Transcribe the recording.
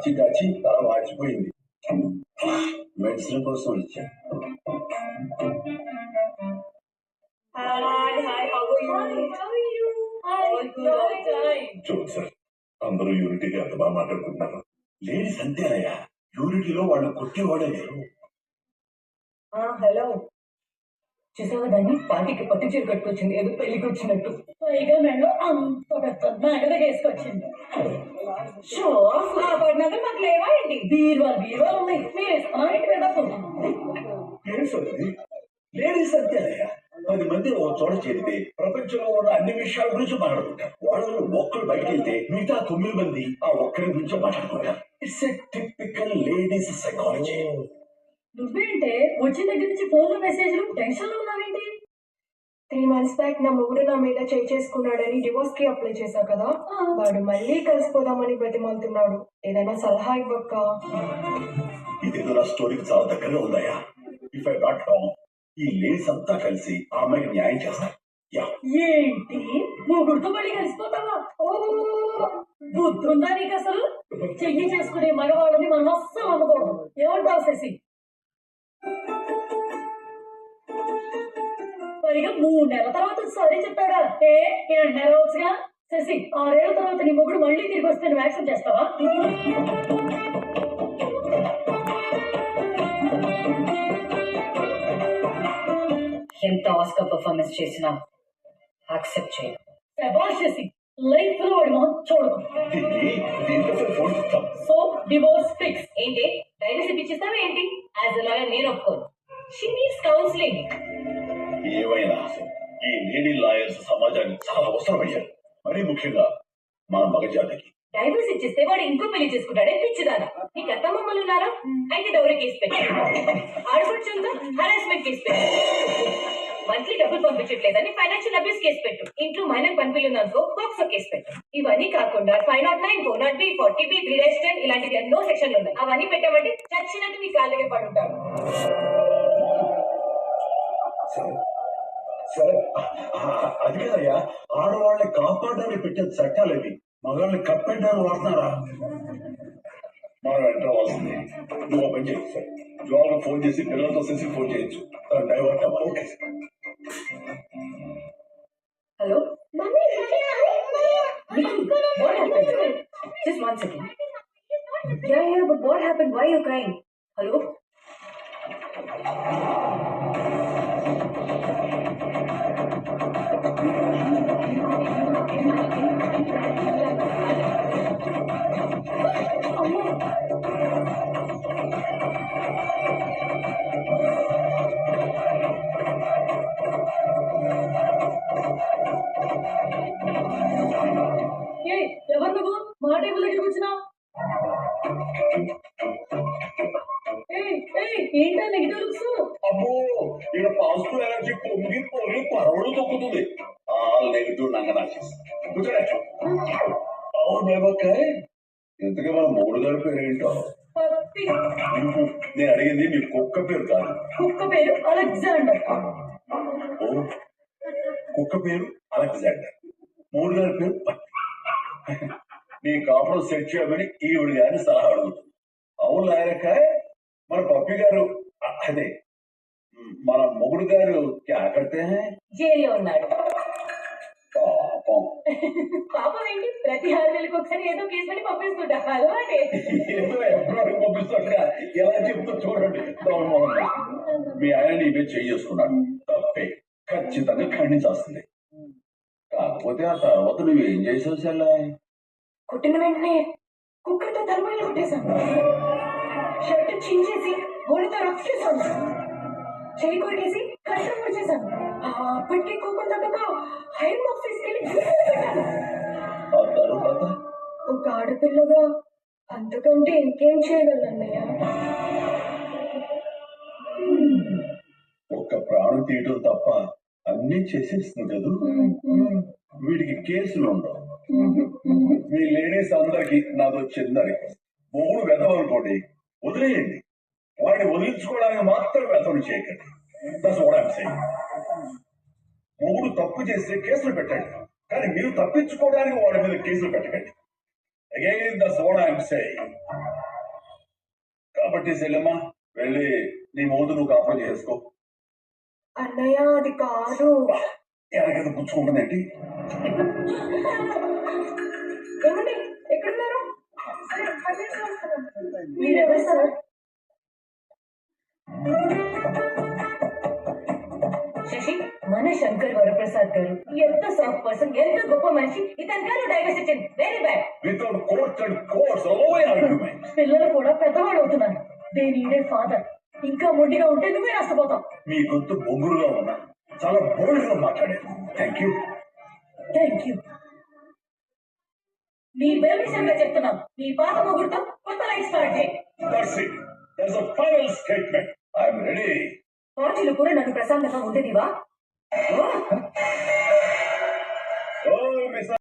దాచి దాచి తల వాచిపోయింది. మెడిసిన్ కోసం ఇచ్చా. చూడు సార్, అందరూ యూనిటీగా అంత బాగా మాట్లాడుకుంటున్నారు. లేడీస్ అంతేనయ్యా, యూనిటీలో వాళ్ళు కొట్టేవాడే లేరు. హలో, చూసావా దాన్ని? పార్టీకి పట్టు చీర కట్టుకొచ్చింది, ఏదో పెళ్లికి వచ్చినట్టు. పైగా మెడలో అంత పెద్ద నగర వేసుకొచ్చింది. షో పడినాక మాకు లేవా ఏంటి? బీరువాలు ఉన్నాయి, మీరు వేసుకున్నా ఇంటి మీద. లేడీస్ అంతేనయ్యా, 10 మంది ఓ చోట చేరితే ప్రపంచంలో ఉన్న అన్ని విషయాల గురించి మాట్లాడుకుంటారు. వాళ్ళలో ఒక్కరు బయటకు వెళ్తే మిగతా 9 మంది ఆ ఒక్కరి గురించి మాట్లాడుకుంటారు. It's a typical ladies psychology. నువ్వేంటే వచ్చిన దగ్గర నుంచి ఫోన్లో మెసేజ్లు, టెన్షన్ లో ఉన్నావేంటి? 3 months బ్యాక్ నా మొగుడు నా మీద చేసుకున్నాడని డివోర్స్ కి అప్లై చేశా కదా, వాడు మళ్ళీ కలిసిపోదామని బ్రతిమాలుతున్నాడు. ఏదైనా సలహా ఇవ్వక్క. ఇదేదో నా స్టోరీకి చాలా దగ్గరగా ఉందయ్యా. ఇఫ్ ఐ నాట్ రాంగ్, ఈ లేడీస్ అంతా కలిసి ఆ అమ్మాయికి న్యాయం చేస్తారు. ఏంటి మొగుడుతో మళ్ళీ కలిసిపోతావా? బుద్ధుందా నీకు అసలు? చెయ్యి చేసుకునే మగవాళ్ళని మనం అస్సలు అమ్మకూడదు. ఏమంటావు శశి? పైగా 3 నెలల తర్వాత సారీ చెప్తాడా? 2 నెలల వచ్చుగా. శశి, 6 ఏళ్ల తర్వాత నీ మొగుడు మళ్ళీ తిరిగి వస్తే నువ్వు యాక్సెప్ట్ చేస్తావా? ఎంత ఆస్కర్ పర్ఫార్మెన్స్ చేసినా యాక్సెప్ట్ చేయను. శభాష్ శశి, లైఫ్ లో వాడి మొహం చూడదు. So divorce fix. ఏంటి డైవర్స్ ఇప్పించేస్తావా ఏంటి? యాజ్ ఎ లాయర్ నేను ఒప్పుకోను. She needs counselling. ఏవైనా ఈ లేడీ లాయర్స్ సమాజానికి చాలా అవసరమయ్యారు, మరీ ముఖ్యంగా మన మగజాతికి. డైవర్స్ ఇచ్చేస్తే వాడు ఇంకో పెళ్లి చేసుకుంటాడే పిచ్చిదానా? నీకు అత్తమ్మమ్మలు ఉన్నారా? అయితే డౌరీ కేసు పెట్టారు. ఆడపడుచుందో హరాస్మెంట్ కేసు పెట్టారు. మంత్లీ డబ్బులు పంపించట్లేదని ఫైనాన్షియల్ అబ్యూస్ కేసు పెట్టు. ఇంట్లో మైనర్ పంపిల్లుందనుకో బాక్సో కేసు పెట్టు. ఇవన్నీ కాకుండా 509, 409B, 40B, 3-10 ఇలాంటివి ఎన్నో సెక్షన్లు ఉన్నాయి. అవన్నీ పెట్టామంటే చచ్చినట్టు నీ కాళ్ళకే పడుంటాడు. సరే, అది కదయ్యా, ఆడవాళ్ళని కాపాడడానికి పెట్టే చట్టాలు అవి. మగాళ్ళని కప్పెట్టాలని వాడుతున్నారా? మనం ఎంటర్ అవ్వాల్సింది. నువ్వు ఓపెన్ చేయొచ్చు సార్. జోగా ఫోన్ చేసి పిల్లలతో చేసి ఫోన్ చేయొచ్చు. డైవర్ట్ అవ్వాలి. Okay sir. Hello, just 1 second. Yeah, but what happened? Why are you crying? Hello? ఎవరు నువ్వు? మా టేబుల్ దగ్గరికి వచ్చినావు? ఏంటో నెగిటివ్ లుక్స్? అబ్బో, ఇక్కడ పాజిటివ్ ఎనర్జీ పొంగి పొంగి పరవడు తొక్కుతుంది. నెగిటివ్ నంగనాశిస్. అవును బాబాయ్, ఇంతకీ మన మూడు గారి పేరు ఏంటో? నేను అడిగింది నీ కుక్క పేరు కాదు. కుక్క పేరు అలెగ్జాండర్. కుక్క పేరు అలెగ్జాండర్, మూడు గారి పేరు నీ కాపురం సెట్ చేయమని ఈవిడ గారిని సలహా అడుగుతుంది. అవును లాయరకాయ, మన పప్పి గారు, అదే మన మొగుడు గారు క్యాకడితే జైల్లో ఉన్నాడు. పాపం. పాపం ఏంటి? ప్రతి 6 నెలలకు ఒకసారి ఏదో కేసు పెట్టి పంపిస్తుంటా. అలవాటే. ఏదో ఎప్పుడు పంపిస్తుంటా. ఎలా చెప్తూ చూడండి. మీ ఆయన నీ మీద చేసుకున్నాడు, తప్పే, ఖచ్చితంగా ఖండించాల్సిందే. కాకపోతే ఆ తర్వాత నువ్వేం చేసావు చెల్లా? కొట్టిన వెంటనే కుక్కర్తో తలపైన కొట్టేశాను. షర్ట్ చించేసి గోడతో రఫ్ చేశాను. చేయి కొట్టేసి కష్టం వచ్చేసాను. అప్పటికే కోపం తగ్గక హైర్ ఆఫీస్కి వెళ్ళి పెట్టాను. ఒక ఆడపిల్లగా అంతకంటే ఇంకేం చేయగలన్నయ్య? ఒక్క ప్రాణం తీయటం తప్ప అన్నీ చేసేస్తుంది కదా. వీడికి కేసులు ఉండవు. మీ లేడీస్ అందరికి నాదో చిన్న రిక్వెస్ట్. మొగుడు వెధవనుకోండి, వదిలేయండి. వాడిని వదిలించుకోవడానికి మాత్రం వెధవలు చేయకండి. That's what I am saying. మొగుడు తప్పు చేస్తే కేసులు పెట్టండి, కానీ మీరు తప్పించుకోవడానికి వాడి మీద కేసులు పెట్టకండి. Again that's what I am saying. పట్టేసి వెళ్ళమ్మా, వెళ్ళి నీ మోదు నువ్వు కాపురం చేసుకో. అన్నయ్య అది కాదు. ఎలాగైతే పుచ్చుకుంటుందేంటి? ఏమండి ఎక్కడున్నారు? సరే, 10 నిమిషాలు వస్తున్నాను. మీరెవరు సార్? శశి, మన శంకర్ వరప్రసాద్ గారు ఎంత సాఫ్ట్ పర్సన్, ఎంత గొప్ప మనిషి. ఇతని గారు డైవర్స్ ఇచ్చింది very bad. Without courts and courts over argument. పిల్లలు కూడా పెద్దవాడు అవుతున్నారు. They need a father. ఇంకా మొండిగా ఉంటే నువ్వే నష్టపోతావు. మీ గొంతు బొంగురుగా ఉన్నా చాలా బోల్డ్ గా మాట్లాడారు. Thank you. Thank you. నీ పర్మిషన్ గా చెప్తున్నాం, నీ పాత మొగుడుతో కొత్త లైఫ్ స్టార్ట్ చేయి. That's it. There's a final statement. I'm ready. పార్టీలు కూడా నన్ను ప్రశాంతంగా ఉండేదివా?